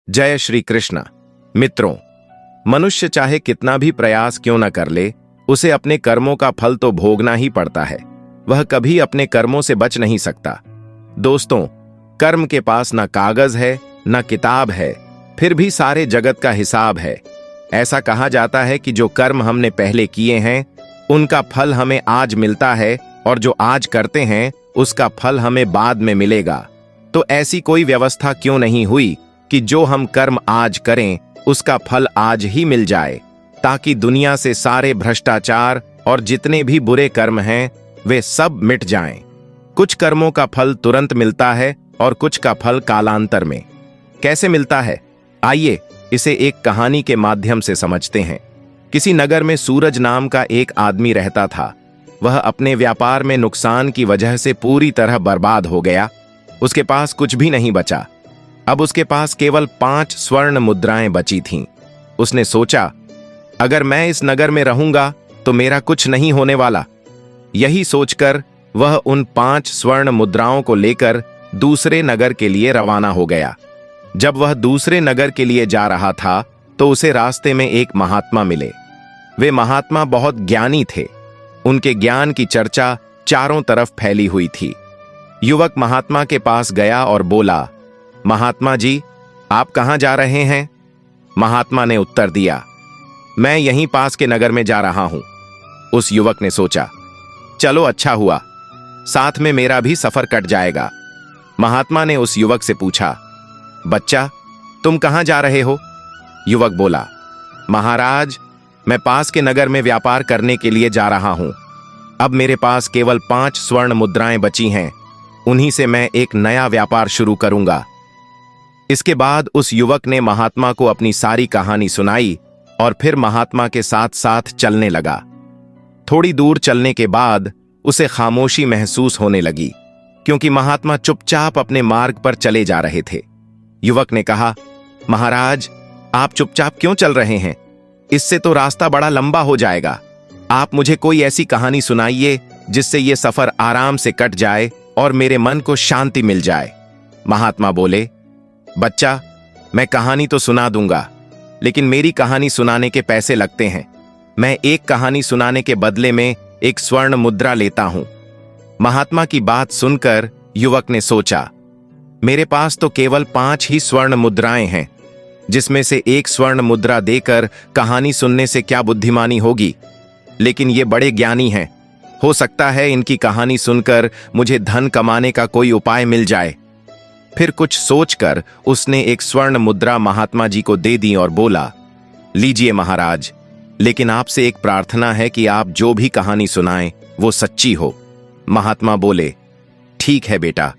जय श्री कृष्ण। मित्रों, मनुष्य चाहे कितना भी प्रयास क्यों न कर ले, उसे अपने कर्मों का फल तो भोगना ही पड़ता है। वह कभी अपने कर्मों से बच नहीं सकता। दोस्तों, कर्म के पास न कागज है न किताब है, फिर भी सारे जगत का हिसाब है। ऐसा कहा जाता है कि जो कर्म हमने पहले किए हैं उनका फल हमें आज मिलता है, और जो आज करते हैं उसका फल हमें बाद में मिलेगा। तो ऐसी कोई व्यवस्था क्यों नहीं हुई कि जो हम कर्म आज करें उसका फल आज ही मिल जाए, ताकि दुनिया से सारे भ्रष्टाचार और जितने भी बुरे कर्म हैं वे सब मिट जाएं। कुछ कर्मों का फल तुरंत मिलता है और कुछ का फल कालांतर में। कैसे मिलता है, आइए इसे एक कहानी के माध्यम से समझते हैं। किसी नगर में सूरज नाम का एक आदमी रहता था। वह अपने व्यापार में नुकसान की वजह से पूरी तरह बर्बाद हो गया। उसके पास कुछ भी नहीं बचा। अब उसके पास केवल 5 स्वर्ण मुद्राएं बची थीं। उसने सोचा, अगर मैं इस नगर में रहूंगा तो मेरा कुछ नहीं होने वाला। यही सोचकर वह उन 5 स्वर्ण मुद्राओं को लेकर दूसरे नगर के लिए रवाना हो गया। जब वह दूसरे नगर के लिए जा रहा था तो उसे रास्ते में एक महात्मा मिले। वे महात्मा बहुत ज्ञानी थे। उनके ज्ञान की चर्चा चारों तरफ फैली हुई थी। युवक महात्मा के पास गया और बोला, महात्मा जी, आप कहां जा रहे हैं? महात्मा ने उत्तर दिया, मैं यहीं पास के नगर में जा रहा हूं। उस युवक ने सोचा, चलो अच्छा हुआ, साथ में मेरा भी सफर कट जाएगा। महात्मा ने उस युवक से पूछा, बच्चा, तुम कहां जा रहे हो? युवक बोला, महाराज, मैं पास के नगर में व्यापार करने के लिए जा रहा हूं। अब मेरे पास केवल 5 स्वर्ण मुद्राएं बची हैं। उन्हीं से मैं एक नया व्यापार शुरू करूंगा। इसके बाद उस युवक ने महात्मा को अपनी सारी कहानी सुनाई और फिर महात्मा के साथ साथ चलने लगा। थोड़ी दूर चलने के बाद उसे खामोशी महसूस होने लगी, क्योंकि महात्मा चुपचाप अपने मार्ग पर चले जा रहे थे। युवक ने कहा, महाराज, आप चुपचाप क्यों चल रहे हैं? इससे तो रास्ता बड़ा लंबा हो जाएगा। आप मुझे कोई ऐसी कहानी सुनाइए जिससे ये सफर आराम से कट जाए और मेरे मन को शांति मिल जाए। महात्मा बोले, बच्चा, मैं कहानी तो सुना दूंगा, लेकिन मेरी कहानी सुनाने के पैसे लगते हैं। मैं एक कहानी सुनाने के बदले में एक स्वर्ण मुद्रा लेता हूं। महात्मा की बात सुनकर युवक ने सोचा, मेरे पास तो केवल 5 ही स्वर्ण मुद्राएं हैं, जिसमें से एक स्वर्ण मुद्रा देकर कहानी सुनने से क्या बुद्धिमानी होगी। लेकिन ये बड़े ज्ञानी हैं, हो सकता है इनकी कहानी सुनकर मुझे धन कमाने का कोई उपाय मिल जाए। फिर कुछ सोचकर उसने एक स्वर्ण मुद्रा महात्मा जी को दे दी और बोला, लीजिए महाराज, लेकिन आपसे एक प्रार्थना है कि आप जो भी कहानी सुनाएं वो सच्ची हो। महात्मा बोले, ठीक है बेटा,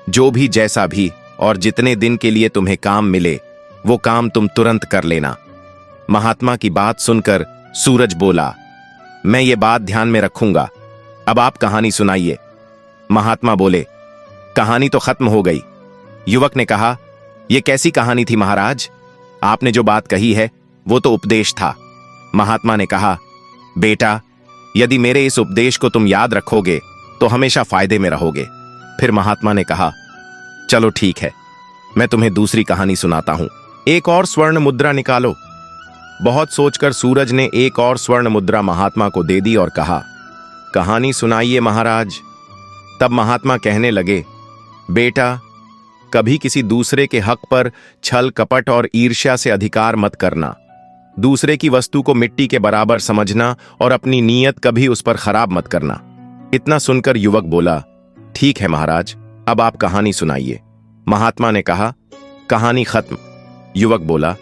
जो भी जैसा भी और जितने दिन के लिए तुम्हें काम मिले वो काम तुम तुरंत कर लेना। महात्मा की बात सुनकर सूरज बोला, मैं ये बात ध्यान में रखूंगा। अब आप कहानी सुनाइए। महात्मा बोले, कहानी तो खत्म हो गई। युवक ने कहा, यह कैसी कहानी थी महाराज? आपने जो बात कही है वो तो उपदेश था। महात्मा ने कहा, बेटा, यदि मेरे इस उपदेश को तुम याद रखोगे तो हमेशा फायदे में रहोगे। फिर महात्मा ने कहा, चलो ठीक है, मैं तुम्हें दूसरी कहानी सुनाता हूं। एक और स्वर्ण मुद्रा निकालो। बहुत सोचकर सूरज ने एक और स्वर्ण मुद्रा महात्मा को दे दी और कहा, कहानी सुनाइए महाराज। तब महात्मा कहने लगे, बेटा, कभी किसी दूसरे के हक पर छल कपट और ईर्ष्या से अधिकार मत करना। दूसरे की वस्तु को मिट्टी के बराबर समझना और अपनी नीयत कभी उस पर खराब मत करना। इतना सुनकर युवक बोला, ठीक है महाराज, अब आप कहानी सुनाइए। महात्मा ने कहा, कहानी खत्म। युवक बोला,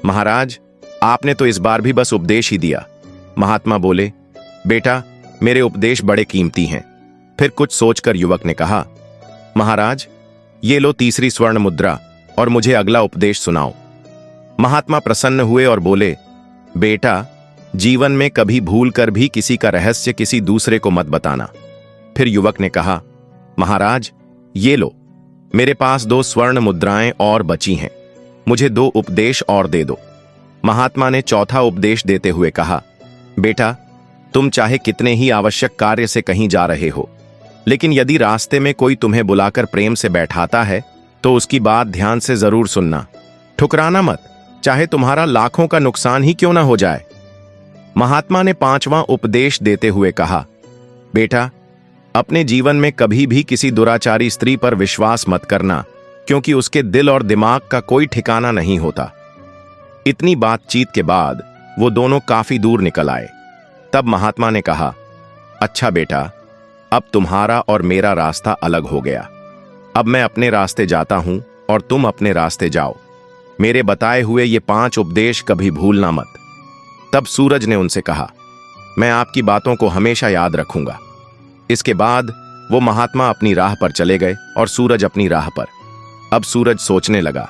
महाराज, आपने तो इस बार भी बस उपदेश ही दिया। महात्मा बोले, बेटा, मेरे उपदेश बड़े कीमती हैं। फिर कुछ सोचकर युवक ने कहा, महाराज, ये लो तीसरी स्वर्ण मुद्रा और मुझे अगला उपदेश सुनाओ। महात्मा प्रसन्न हुए और बोले, बेटा, जीवन में कभी भूल कर भी किसी का रहस्य किसी दूसरे को मत बताना। फिर युवक ने कहा, महाराज, ये लो, मेरे पास 2 स्वर्ण मुद्राएं और बची हैं, मुझे 2 उपदेश और दे दो। महात्मा ने चौथा उपदेश देते हुए कहा, बेटा, तुम चाहे कितने ही आवश्यक कार्य से कहीं जा रहे हो, लेकिन यदि रास्ते में कोई तुम्हें बुलाकर प्रेम से बैठाता है तो उसकी बात ध्यान से जरूर सुनना। ठुकराना मत, चाहे तुम्हारा लाखों का नुकसान ही क्यों ना हो जाए। महात्मा ने 5वां उपदेश देते हुए कहा, बेटा, अपने जीवन में कभी भी किसी दुराचारी स्त्री पर विश्वास मत करना, क्योंकि उसके दिल और दिमाग का कोई ठिकाना नहीं होता। इतनी बातचीत के बाद वो दोनों काफी दूर निकल आए। तब महात्मा ने कहा, अच्छा बेटा, अब तुम्हारा और मेरा रास्ता अलग हो गया। अब मैं अपने रास्ते जाता हूं और तुम अपने रास्ते जाओ। मेरे बताए हुए ये 5 उपदेश कभी भूलना मत। तब सूरज ने उनसे कहा, मैं आपकी बातों को हमेशा याद रखूंगा। इसके बाद वो महात्मा अपनी राह पर चले गए और सूरज अपनी राह पर। अब सूरज सोचने लगा,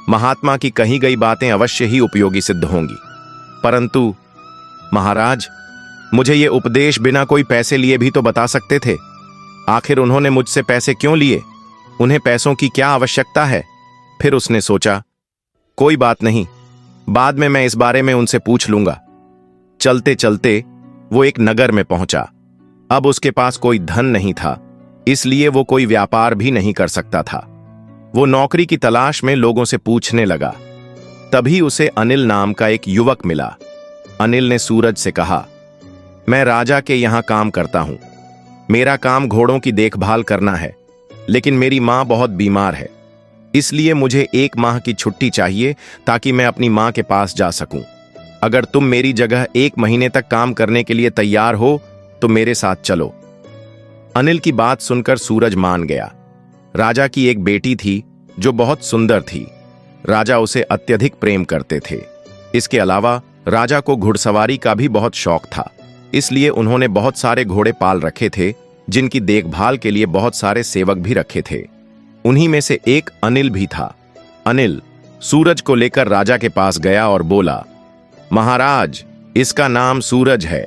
महात्मा की कही गई बातें अवश्य ही उपयोगी सिद्ध होंगी, परंतु महाराज, मुझे ये उपदेश बिना कोई पैसे लिए भी तो बता सकते थे। आखिर उन्होंने मुझसे पैसे क्यों लिए? उन्हें पैसों की क्या आवश्यकता है? फिर उसने सोचा, कोई बात नहीं, बाद में मैं इस बारे में उनसे पूछ लूंगा। चलते चलते वो एक नगर में पहुंचा। अब उसके पास कोई धन नहीं था, इसलिए वो कोई व्यापार भी नहीं कर सकता था। वो नौकरी की तलाश में लोगों से पूछने लगा। तभी उसे अनिल नाम का एक युवक मिला। अनिल ने सूरज से कहा, मैं राजा के यहां काम करता हूं। मेरा काम घोड़ों की देखभाल करना है, लेकिन मेरी मां बहुत बीमार है, इसलिए मुझे 1 माह की छुट्टी चाहिए ताकि मैं अपनी मां के पास जा सकूं। अगर तुम मेरी जगह 1 महीने तक काम करने के लिए तैयार हो तो मेरे साथ चलो। अनिल की बात सुनकर सूरज मान गया। राजा की एक बेटी थी जो बहुत सुंदर थी। राजा उसे अत्यधिक प्रेम करते थे। इसके अलावा राजा को घुड़सवारी का भी बहुत शौक था, इसलिए उन्होंने बहुत सारे घोड़े पाल रखे थे, जिनकी देखभाल के लिए बहुत सारे सेवक भी रखे थे। उन्हीं में से एक अनिल भी था। अनिल सूरज को लेकर राजा के पास गया और बोला, महाराज, इसका नाम सूरज है।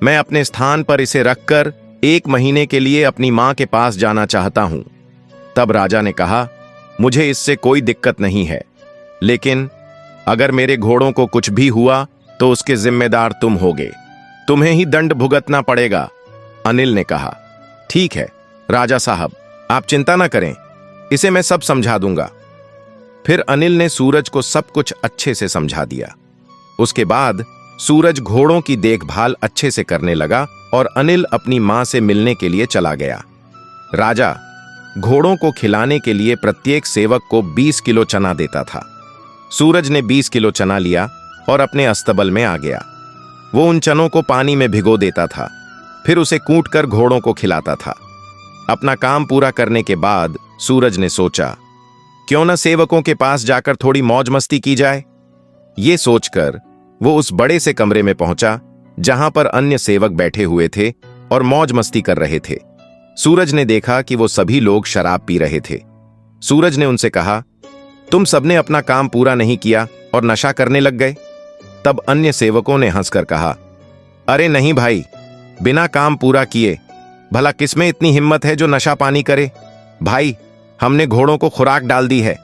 मैं अपने स्थान पर इसे रखकर 1 महीने के लिए अपनी मां के पास जाना चाहता हूं। तब राजा ने कहा, मुझे इससे कोई दिक्कत नहीं है, लेकिन अगर मेरे घोड़ों को कुछ भी हुआ तो उसके जिम्मेदार तुम होगे। तुम्हें ही दंड भुगतना पड़ेगा। अनिल ने कहा, ठीक है राजा साहब, आप चिंता ना करें, इसे मैं सब समझा दूंगा। फिर अनिल ने सूरज को सब कुछ अच्छे से समझा दिया। उसके बाद सूरज घोड़ों की देखभाल अच्छे से करने लगा और अनिल अपनी मां से मिलने के लिए चला गया। राजा घोड़ों को खिलाने के लिए प्रत्येक सेवक को 20 किलो चना देता था। सूरज ने 20 किलो चना लिया और अपने अस्तबल में आ गया। वो उन चनों को पानी में भिगो देता था, फिर उसे कूटकर घोड़ों को खिलाता था। अपना काम पूरा करने के बाद सूरज ने सोचा, क्यों न सेवकों के पास जाकर थोड़ी मौज मस्ती की जाए। ये सोचकर वो उस बड़े से कमरे में पहुंचा जहां पर अन्य सेवक बैठे हुए थे और मौज मस्ती कर रहे थे। सूरज ने देखा कि वो सभी लोग शराब पी रहे थे। सूरज ने उनसे कहा, तुम सबने अपना काम पूरा नहीं किया और नशा करने लग गए। तब अन्य सेवकों ने हंसकर कहा, अरे नहीं भाई, बिना काम पूरा किए भला किसमें इतनी हिम्मत है जो नशा पानी करे। भाई, हमने घोड़ों को खुराक डाल दी है।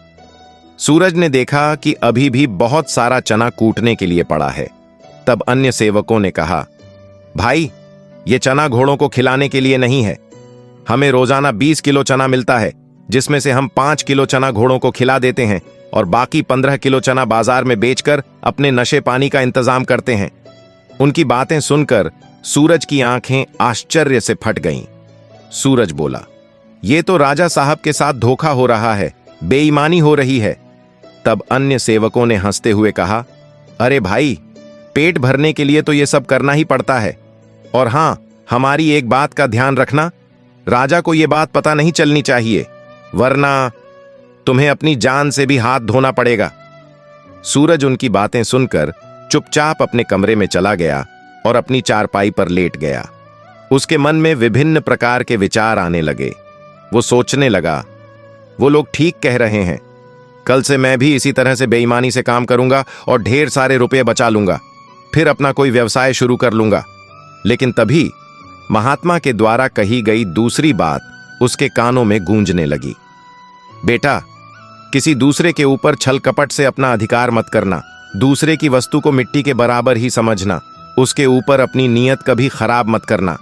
सूरज ने देखा कि अभी भी बहुत सारा चना कूटने के लिए पड़ा है। तब अन्य सेवकों ने कहा, भाई, ये चना घोड़ों को खिलाने के लिए नहीं है। हमें रोजाना 20 किलो चना मिलता है, जिसमें से हम 5 किलो चना घोड़ों को खिला देते हैं और बाकी 15 किलो चना बाजार में बेचकर अपने नशे पानी का इंतजाम करते हैं। उनकी बातें सुनकर सूरज की आंखें आश्चर्य से फट गईं। सूरज बोला, ये तो राजा साहब के साथ धोखा हो रहा है, बेईमानी हो रही है। तब अन्य सेवकों ने हंसते हुए कहा, अरे भाई, पेट भरने के लिए तो ये सब करना ही पड़ता है। और हां, हमारी एक बात का ध्यान रखना, राजा को ये बात पता नहीं चलनी चाहिए, वरना तुम्हें अपनी जान से भी हाथ धोना पड़ेगा। सूरज उनकी बातें सुनकर चुपचाप अपने कमरे में चला गया और अपनी चारपाई पर लेट गया। उसके मन में विभिन्न प्रकार के विचार आने लगे। वो सोचने लगा, वो लोग ठीक कह रहे हैं, कल से मैं भी इसी तरह से बेईमानी से काम करूंगा और ढेर सारे रुपए बचा लूंगा, फिर अपना कोई व्यवसाय शुरू कर लूंगा। लेकिन तभी महात्मा के द्वारा कही गई दूसरी बात उसके कानों में गूंजने लगी, बेटा, किसी दूसरे के ऊपर छल कपट से अपना अधिकार मत करना। दूसरे की वस्तु को मिट्टी के बराबर ही समझना, उसके ऊपर अपनी नीयत कभी खराब मत करना।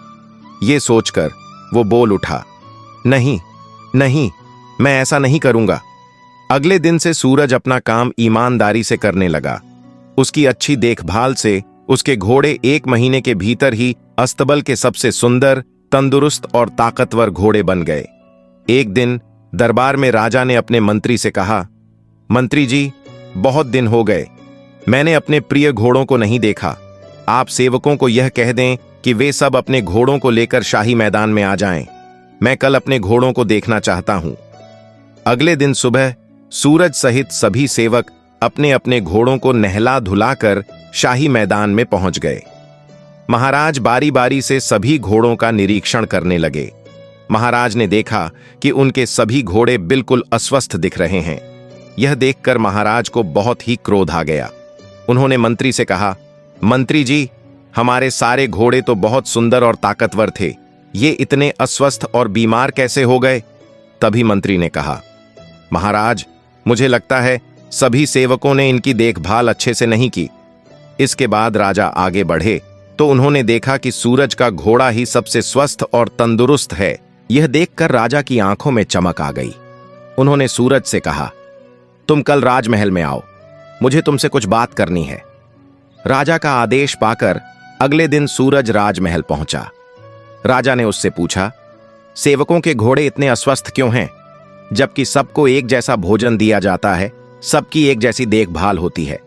ये सोचकर वो बोल उठा, नहीं नहीं, मैं ऐसा नहीं करूंगा। अगले दिन से सूरज अपना काम ईमानदारी से करने लगा। उसकी अच्छी देखभाल से उसके घोड़े 1 महीने के भीतर ही अस्तबल के सबसे सुंदर, तंदुरुस्त और ताकतवर घोड़े बन गए। एक दिन दरबार में राजा ने अपने मंत्री से कहा, मंत्री जी, बहुत दिन हो गए, मैंने अपने प्रिय घोड़ों को नहीं देखा। आप सेवकों को यह कह दें कि वे सब अपने घोड़ों को लेकर शाही मैदान में आ जाएं। मैं कल अपने घोड़ों को देखना चाहता हूं। अगले दिन सुबह सूरज सहित सभी सेवक अपने अपने घोड़ों को नहला धुलाकर शाही मैदान में पहुंच गए। महाराज बारी बारी से सभी घोड़ों का निरीक्षण करने लगे। महाराज ने देखा कि उनके सभी घोड़े बिल्कुल अस्वस्थ दिख रहे हैं। यह देखकर महाराज को बहुत ही क्रोध आ गया। उन्होंने मंत्री से कहा, मंत्री जी, हमारे सारे घोड़े तो बहुत सुंदर और ताकतवर थे, ये इतने अस्वस्थ और बीमार कैसे हो गए? तभी मंत्री ने कहा, महाराज, मुझे लगता है सभी सेवकों ने इनकी देखभाल अच्छे से नहीं की। इसके बाद राजा आगे बढ़े तो उन्होंने देखा कि सूरज का घोड़ा ही सबसे स्वस्थ और तंदुरुस्त है। यह देखकर राजा की आंखों में चमक आ गई। उन्होंने सूरज से कहा, तुम कल राजमहल में आओ, मुझे तुमसे कुछ बात करनी है। राजा का आदेश पाकर अगले दिन सूरज राजमहल पहुंचा। राजा ने उससे पूछा, सेवकों के घोड़े इतने अस्वस्थ क्यों हैं, जबकि सबको एक जैसा भोजन दिया जाता है, सबकी एक जैसी देखभाल होती है?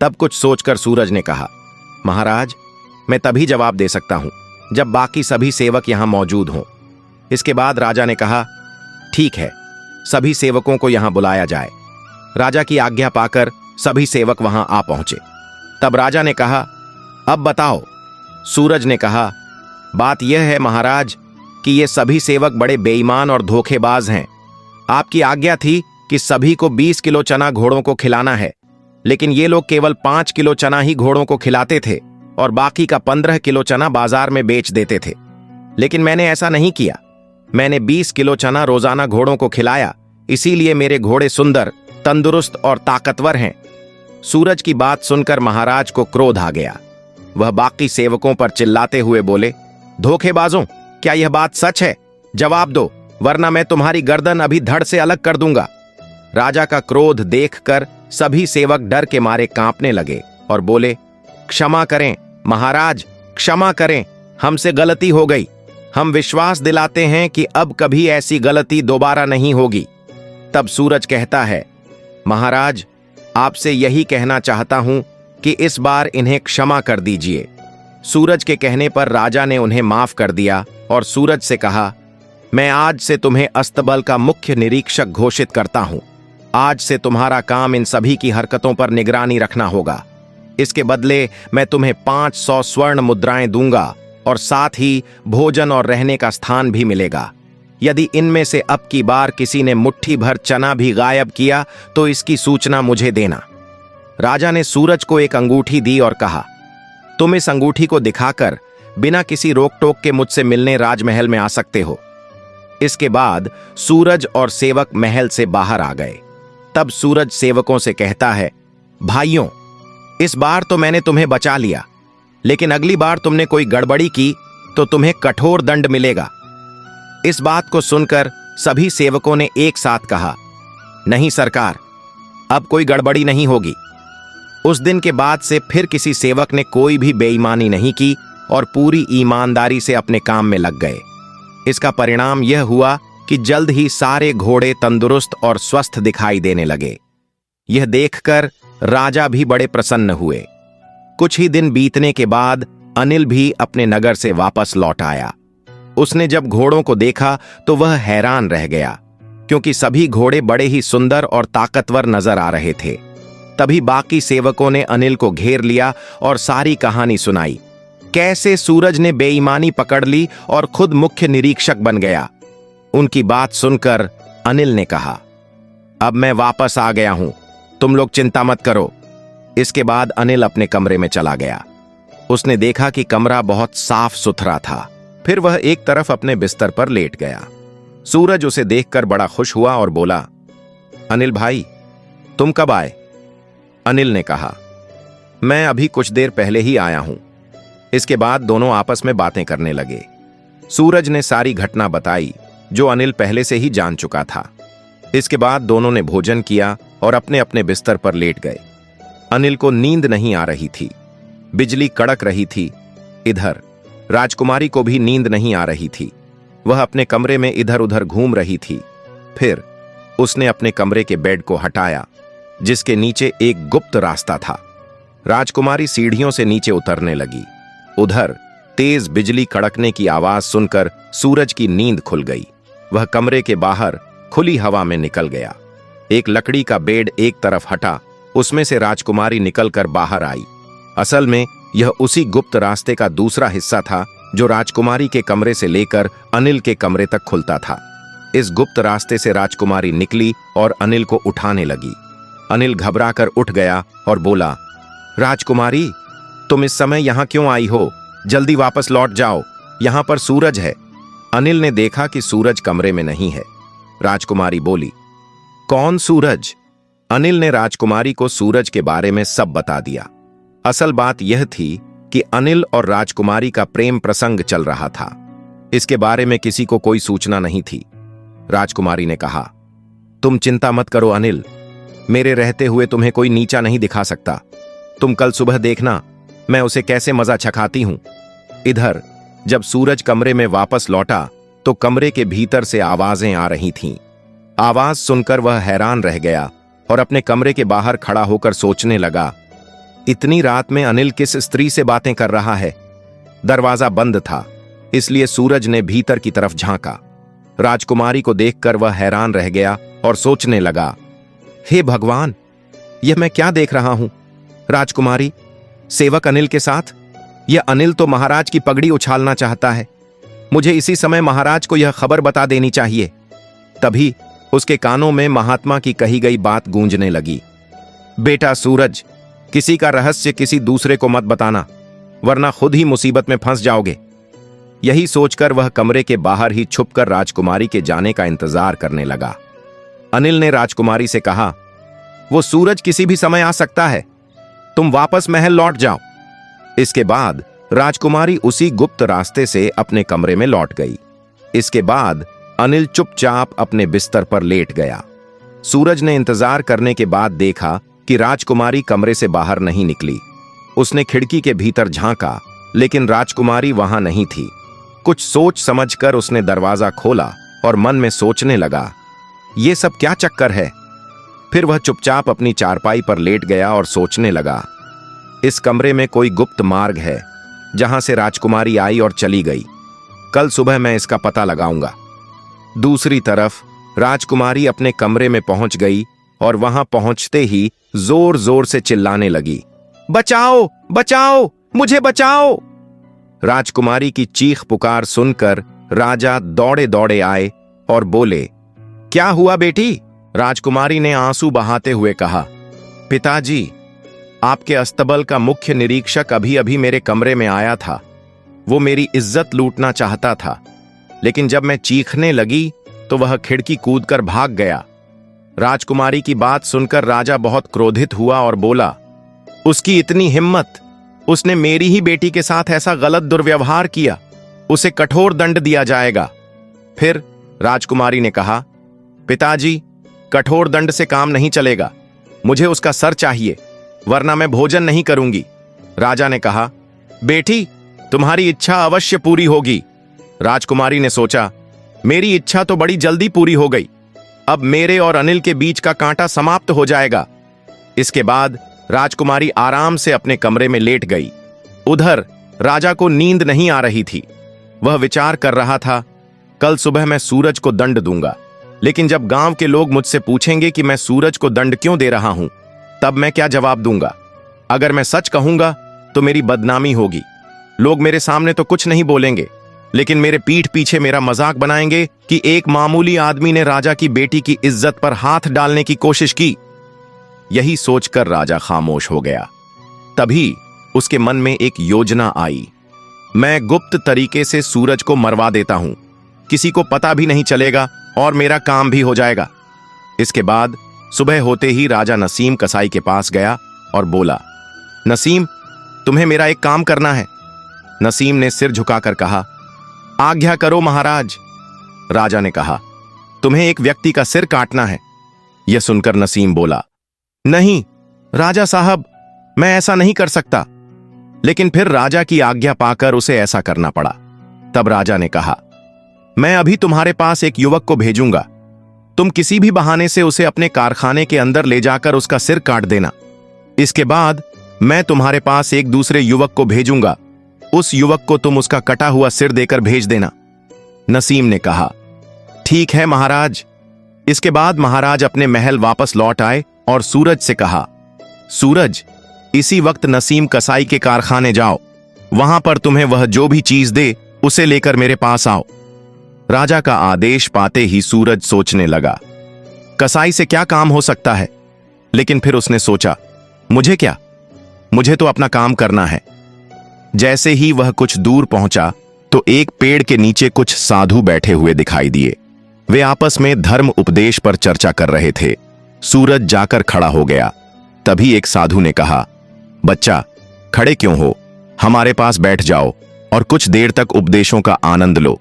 तब कुछ सोचकर सूरज ने कहा, महाराज, मैं तभी जवाब दे सकता हूं जब बाकी सभी सेवक यहां मौजूद हों। इसके बाद राजा ने कहा, ठीक है, सभी सेवकों को यहां बुलाया जाए। राजा की आज्ञा पाकर सभी सेवक वहां आ पहुंचे। तब राजा ने कहा, अब बताओ। सूरज ने कहा, बात यह है महाराज कि ये सभी सेवक बड़े बेईमान और धोखेबाज हैं। आपकी आज्ञा थी कि सभी को 20 किलो चना घोड़ों को खिलाना है, लेकिन ये लोग केवल 5 किलो चना ही घोड़ों को खिलाते थे और बाकी का 15 किलो चना बाजार में बेच देते थे। लेकिन मैंने ऐसा नहीं किया। मैंने 20 किलो चना रोजाना घोड़ों को खिलाया, इसीलिए मेरे घोड़े सुंदर, तंदुरुस्त और ताकतवर हैं। सूरज की बात सुनकर महाराज को क्रोध आ गया। वह बाकी सेवकों पर चिल्लाते हुए बोले, धोखेबाजों, क्या यह बात सच है? जवाब दो, वरना मैं तुम्हारी गर्दन अभी धड़ से अलग कर दूंगा। राजा का क्रोध देखकर सभी सेवक डर के मारे कांपने लगे और बोले, क्षमा करें महाराज, क्षमा करें, हमसे गलती हो गई। हम विश्वास दिलाते हैं कि अब कभी ऐसी गलती दोबारा नहीं होगी। तब सूरज कहता है, महाराज, आपसे यही कहना चाहता हूं कि इस बार इन्हें क्षमा कर दीजिए। सूरज के कहने पर राजा ने उन्हें माफ कर दिया और सूरज से कहा, मैं आज से तुम्हें अस्तबल का मुख्य निरीक्षक घोषित करता हूं। आज से तुम्हारा काम इन सभी की हरकतों पर निगरानी रखना होगा। इसके बदले मैं तुम्हें 500 स्वर्ण मुद्राएं दूंगा और साथ ही भोजन और रहने का स्थान भी मिलेगा। यदि इनमें से अब की बार किसी ने मुट्ठी भर चना भी गायब किया तो इसकी सूचना मुझे देना। राजा ने सूरज को एक अंगूठी दी और कहा, तुम इस अंगूठी को दिखाकर बिना किसी रोक टोक के मुझसे मिलने राजमहल में आ सकते हो। इसके बाद सूरज और सेवक महल से बाहर आ गए। तब सूरज सेवकों से कहता है, भाइयों, इस बार तो मैंने तुम्हें बचा लिया, लेकिन अगली बार तुमने कोई गड़बड़ी की तो तुम्हें कठोर दंड मिलेगा। इस बात को सुनकर सभी सेवकों ने एक साथ कहा, नहीं सरकार, अब कोई गड़बड़ी नहीं होगी। उस दिन के बाद से फिर किसी सेवक ने कोई भी बेईमानी नहीं की और पूरी ईमानदारी से अपने काम में लग गए। इसका परिणाम यह हुआ कि जल्द ही सारे घोड़े तंदुरुस्त और स्वस्थ दिखाई देने लगे। यह देखकर राजा भी बड़े प्रसन्न हुए। कुछ ही दिन बीतने के बाद अनिल भी अपने नगर से वापस लौट आया। उसने जब घोड़ों को देखा तो वह हैरान रह गया, क्योंकि सभी घोड़े बड़े ही सुंदर और ताकतवर नजर आ रहे थे। तभी बाकी सेवकों ने अनिल को घेर लिया और सारी कहानी सुनाई, कैसे सूरज ने बेईमानी पकड़ ली और खुद मुख्य निरीक्षक बन गया। उनकी बात सुनकर अनिल ने कहा, अब मैं वापस आ गया हूं, तुम लोग चिंता मत करो। इसके बाद अनिल अपने कमरे में चला गया। उसने देखा कि कमरा बहुत साफ सुथरा था। फिर वह एक तरफ अपने बिस्तर पर लेट गया। सूरज उसे देखकर बड़ा खुश हुआ और बोला, अनिल भाई, तुम कब आए? अनिल ने कहा, मैं अभी कुछ देर पहले ही आया हूं। इसके बाद दोनों आपस में बातें करने लगे। सूरज ने सारी घटना बताई जो अनिल पहले से ही जान चुका था। इसके बाद दोनों ने भोजन किया और अपने अपने बिस्तर पर लेट गए। अनिल को नींद नहीं आ रही थी, बिजली कड़क रही थी। इधर राजकुमारी को भी नींद नहीं आ रही थी। वह अपने कमरे में इधर उधर घूम रही थी। फिर उसने अपने कमरे के बेड को हटाया, जिसके नीचे एक गुप्त रास्ता था। राजकुमारी सीढ़ियों से नीचे उतरने लगी। उधर तेज बिजली कड़कने की आवाज सुनकर सूरज की नींद खुल गई। वह कमरे के बाहर खुली हवा में निकल गया। एक लकड़ी का बेड एक तरफ हटा, उसमें से राजकुमारी निकलकर बाहर आई। असल में यह उसी गुप्त रास्ते का दूसरा हिस्सा था जो राजकुमारी के कमरे से लेकर अनिल के कमरे तक खुलता था। इस गुप्त रास्ते से राजकुमारी निकली और अनिल को उठाने लगी। अनिल घबराकर उठ गया और बोला, राजकुमारी, तुम इस समय यहां क्यों आई हो? जल्दी वापस लौट जाओ, यहां पर सूरज है। अनिल ने देखा कि सूरज कमरे में नहीं है। राजकुमारी बोली, कौन सूरज? अनिल ने राजकुमारी को सूरज के बारे में सब बता दिया। असल बात यह थी कि अनिल और राजकुमारी का प्रेम प्रसंग चल रहा था। इसके बारे में किसी को कोई सूचना नहीं थी। राजकुमारी ने कहा, तुम चिंता मत करो अनिल, मेरे रहते हुए तुम्हें कोई नीचा नहीं दिखा सकता। तुम कल सुबह देखना मैं उसे कैसे मजा चखाती हूं। इधर जब सूरज कमरे में वापस लौटा तो कमरे के भीतर से आवाजें आ रही थीं। आवाज सुनकर वह हैरान रह गया और अपने कमरे के बाहर खड़ा होकर सोचने लगा, इतनी रात में अनिल किस स्त्री से बातें कर रहा है? दरवाजा बंद था, इसलिए सूरज ने भीतर की तरफ झांका। राजकुमारी को देखकर वह हैरान रह गया और सोचने लगा, हे भगवान, यह मैं क्या देख रहा हूं? राजकुमारी सेवक अनिल के साथ? यह अनिल तो महाराज की पगड़ी उछालना चाहता है। मुझे इसी समय महाराज को यह खबर बता देनी चाहिए। तभी उसके कानों में महात्मा की कही गई बात गूंजने लगी, बेटा सूरज, किसी का रहस्य किसी दूसरे को मत बताना, वरना खुद ही मुसीबत में फंस जाओगे। यही सोचकर वह कमरे के बाहर ही छुपकर राजकुमारी के जाने का इंतजार करने लगा। अनिल ने राजकुमारी से कहा, वो सूरज किसी भी समय आ सकता है, तुम वापस महल लौट जाओ। इसके बाद राजकुमारी उसी गुप्त रास्ते से अपने कमरे में लौट गई। इसके बाद अनिल चुपचाप अपने बिस्तर पर लेट गया। सूरज ने इंतजार करने के बाद देखा कि राजकुमारी कमरे से बाहर नहीं निकली। उसने खिड़की के भीतर झांका, लेकिन राजकुमारी वहां नहीं थी। कुछ सोच समझकर उसने दरवाजा खोला और मन में सोचने लगा, ये सब क्या चक्कर है? फिर वह चुपचाप अपनी चारपाई पर लेट गया और सोचने लगा, इस कमरे में कोई गुप्त मार्ग है जहां से राजकुमारी आई और चली गई। कल सुबह मैं इसका पता लगाऊंगा। दूसरी तरफ राजकुमारी अपने कमरे में पहुंच गई और वहां पहुंचते ही जोर जोर से चिल्लाने लगी, बचाओ बचाओ, मुझे बचाओ। राजकुमारी की चीख पुकार सुनकर राजा दौड़े दौड़े आए और बोले, क्या हुआ बेटी? राजकुमारी ने आंसू बहाते हुए कहा, पिताजी, आपके अस्तबल का मुख्य निरीक्षक अभी अभी मेरे कमरे में आया था। वो मेरी इज्जत लूटना चाहता था, लेकिन जब मैं चीखने लगी तो वह खिड़की कूदकर भाग गया। राजकुमारी की बात सुनकर राजा बहुत क्रोधित हुआ और बोला, उसकी इतनी हिम्मत, उसने मेरी ही बेटी के साथ ऐसा गलत दुर्व्यवहार किया, उसे कठोर दंड दिया जाएगा। फिर राजकुमारी ने कहा, पिताजी, कठोर दंड से काम नहीं चलेगा, मुझे उसका सर चाहिए, वरना मैं भोजन नहीं करूंगी। राजा ने कहा, बेटी, तुम्हारी इच्छा अवश्य पूरी होगी। राजकुमारी ने सोचा, मेरी इच्छा तो बड़ी जल्दी पूरी हो गई, अब मेरे और अनिल के बीच का कांटा समाप्त हो जाएगा। इसके बाद राजकुमारी आराम से अपने कमरे में लेट गई। उधर राजा को नींद नहीं आ रही थी। वह विचार कर रहा था, कल सुबह मैं सूरज को दंड दूंगा, लेकिन जब गांव के लोग मुझसे पूछेंगे कि मैं सूरज को दंड क्यों दे रहा हूं, तब मैं क्या जवाब दूंगा? अगर मैं सच कहूंगा तो मेरी बदनामी होगी। लोग मेरे सामने तो कुछ नहीं बोलेंगे, लेकिन मेरे पीठ पीछे मेरा मजाक बनाएंगे कि एक मामूली आदमी ने राजा की बेटी की इज्जत पर हाथ डालने की कोशिश की। यही सोचकर राजा खामोश हो गया। तभी उसके मन में एक योजना आई। मैं गुप्त तरीके से सूरज को मरवा देता हूं, किसी को पता भी नहीं चलेगा और मेरा काम भी हो जाएगा। इसके बाद सुबह होते ही राजा नसीम कसाई के पास गया और बोला, नसीम, तुम्हें मेरा एक काम करना है। नसीम ने सिर झुकाकर कहा, आज्ञा करो महाराज। राजा ने कहा, तुम्हें एक व्यक्ति का सिर काटना है। यह सुनकर नसीम बोला, नहीं राजा साहब, मैं ऐसा नहीं कर सकता। लेकिन फिर राजा की आज्ञा पाकर उसे ऐसा करना पड़ा। तब राजा ने कहा, मैं अभी तुम्हारे पास एक युवक को भेजूंगा। तुम किसी भी बहाने से उसे अपने कारखाने के अंदर ले जाकर उसका सिर काट देना। इसके बाद मैं तुम्हारे पास एक दूसरे युवक को भेजूंगा। उस युवक को तुम उसका कटा हुआ सिर देकर भेज देना। नसीम ने कहा, ठीक है महाराज। इसके बाद महाराज अपने महल वापस लौट आए और सूरज से कहा, सूरज, इसी वक्त नसीम कसाई के कारखाने जाओ। वहां पर तुम्हें वह जो भी चीज दे उसे लेकर मेरे पास आओ। राजा का आदेश पाते ही सूरज सोचने लगा, कसाई से क्या काम हो सकता है। लेकिन फिर उसने सोचा, मुझे क्या, मुझे तो अपना काम करना है। जैसे ही वह कुछ दूर पहुंचा तो एक पेड़ के नीचे कुछ साधु बैठे हुए दिखाई दिए। वे आपस में धर्म उपदेश पर चर्चा कर रहे थे। सूरज जाकर खड़ा हो गया। तभी एक साधु ने कहा, बच्चा, खड़े क्यों हो, हमारे पास बैठ जाओ और कुछ देर तक उपदेशों का आनंद लो।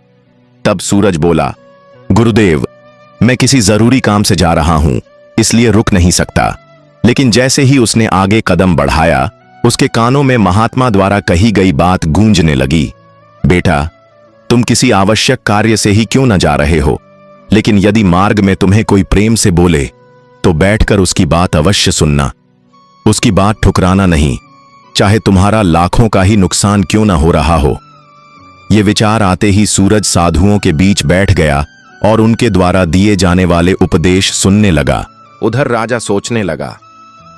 तब सूरज बोला, गुरुदेव, मैं किसी जरूरी काम से जा रहा हूं, इसलिए रुक नहीं सकता। लेकिन जैसे ही उसने आगे कदम बढ़ाया, उसके कानों में महात्मा द्वारा कही गई बात गूंजने लगी, बेटा, तुम किसी आवश्यक कार्य से ही क्यों न जा रहे हो, लेकिन यदि मार्ग में तुम्हें कोई प्रेम से बोले तो बैठकर उसकी बात अवश्य सुनना। उसकी बात ठुकराना नहीं, चाहे तुम्हारा लाखों का ही नुकसान क्यों ना हो रहा हो। ये विचार आते ही सूरज साधुओं के बीच बैठ गया और उनके द्वारा दिए जाने वाले उपदेश सुनने लगा। उधर राजा सोचने लगा,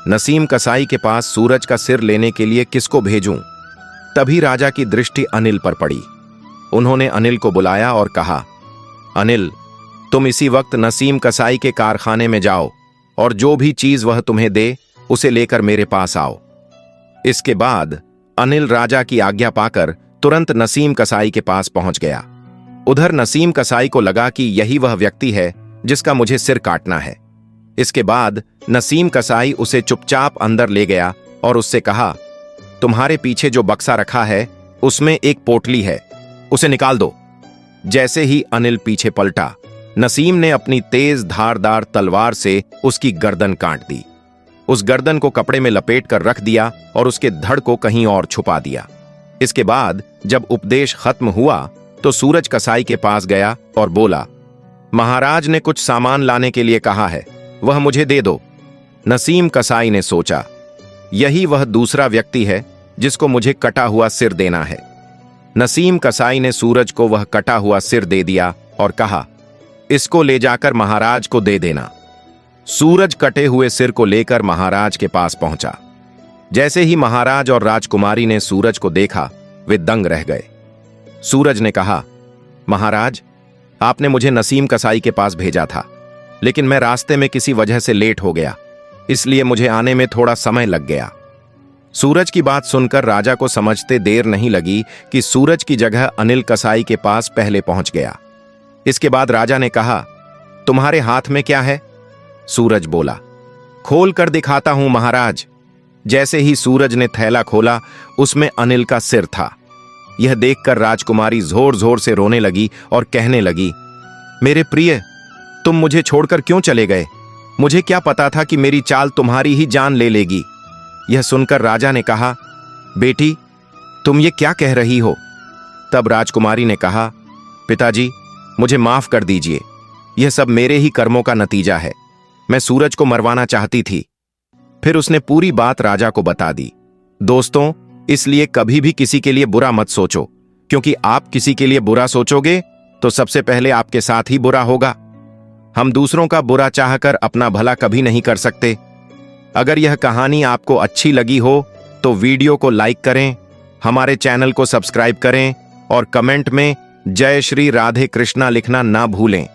नसीम कसाई के पास सूरज का सिर लेने के लिए किसको भेजूं। तभी राजा की दृष्टि अनिल पर पड़ी। उन्होंने अनिल को बुलाया और कहा, अनिल, तुम इसी वक्त नसीम कसाई के कारखाने में जाओ और जो भी चीज वह तुम्हें दे उसे लेकर मेरे पास आओ। इसके बाद अनिल राजा की आज्ञा पाकर तुरंत नसीम कसाई के पास पहुंच गया। उधर नसीम कसाई को लगा कि यही वह व्यक्ति है जिसका मुझे सिर काटना है। इसके बाद नसीम कसाई उसे चुपचाप अंदर ले गया और उससे कहा, तुम्हारे पीछे जो बक्सा रखा है उसमें एक पोटली है, उसे निकाल दो। जैसे ही अनिल पीछे पलटा, नसीम ने अपनी तेज धारदार तलवार से उसकी गर्दन काट दी। उस गर्दन को कपड़े में लपेट कर रख दिया और उसके धड़ को कहीं और छुपा दिया। इसके बाद जब उपदेश खत्म हुआ तो सूरज कसाई के पास गया और बोला, महाराज ने कुछ सामान लाने के लिए कहा है, वह मुझे दे दो। नसीम कसाई ने सोचा, यही वह दूसरा व्यक्ति है जिसको मुझे कटा हुआ सिर देना है। नसीम कसाई ने सूरज को वह कटा हुआ सिर दे दिया और कहा, इसको ले जाकर महाराज को दे देना। सूरज कटे हुए सिर को लेकर महाराज के पास पहुंचा। जैसे ही महाराज और राजकुमारी ने सूरज को देखा, वे दंग रह गए। सूरज ने कहा, महाराज, आपने मुझे नसीम कसाई के पास भेजा था, लेकिन मैं रास्ते में किसी वजह से लेट हो गया, इसलिए मुझे आने में थोड़ा समय लग गया। सूरज की बात सुनकर राजा को समझते देर नहीं लगी कि सूरज की जगह अनिल कसाई के पास पहले पहुंच गया। इसके बाद राजा ने कहा, तुम्हारे हाथ में क्या है? सूरज बोला, खोल कर दिखाता हूं महाराज। जैसे ही सूरज ने थैला खोला, उसमें अनिल का सिर था। यह देखकर राजकुमारी जोर जोर से रोने लगी और कहने लगी, मेरे प्रिय, तुम मुझे छोड़कर क्यों चले गए? मुझे क्या पता था कि मेरी चाल तुम्हारी ही जान ले लेगी। यह सुनकर राजा ने कहा, बेटी, तुम ये क्या कह रही हो? तब राजकुमारी ने कहा, पिताजी, मुझे माफ कर दीजिए, यह सब मेरे ही कर्मों का नतीजा है। मैं सूरज को मरवाना चाहती थी। फिर उसने पूरी बात राजा को बता दी। दोस्तों, इसलिए कभी भी किसी के लिए बुरा मत सोचो, क्योंकि आप किसी के लिए बुरा सोचोगे तो सबसे पहले आपके साथ ही बुरा होगा। हम दूसरों का बुरा चाहकर अपना भला कभी नहीं कर सकते। अगर यह कहानी आपको अच्छी लगी हो तो वीडियो को लाइक करें, हमारे चैनल को सब्सक्राइब करें और कमेंट में जय श्री राधे कृष्णा लिखना ना भूलें।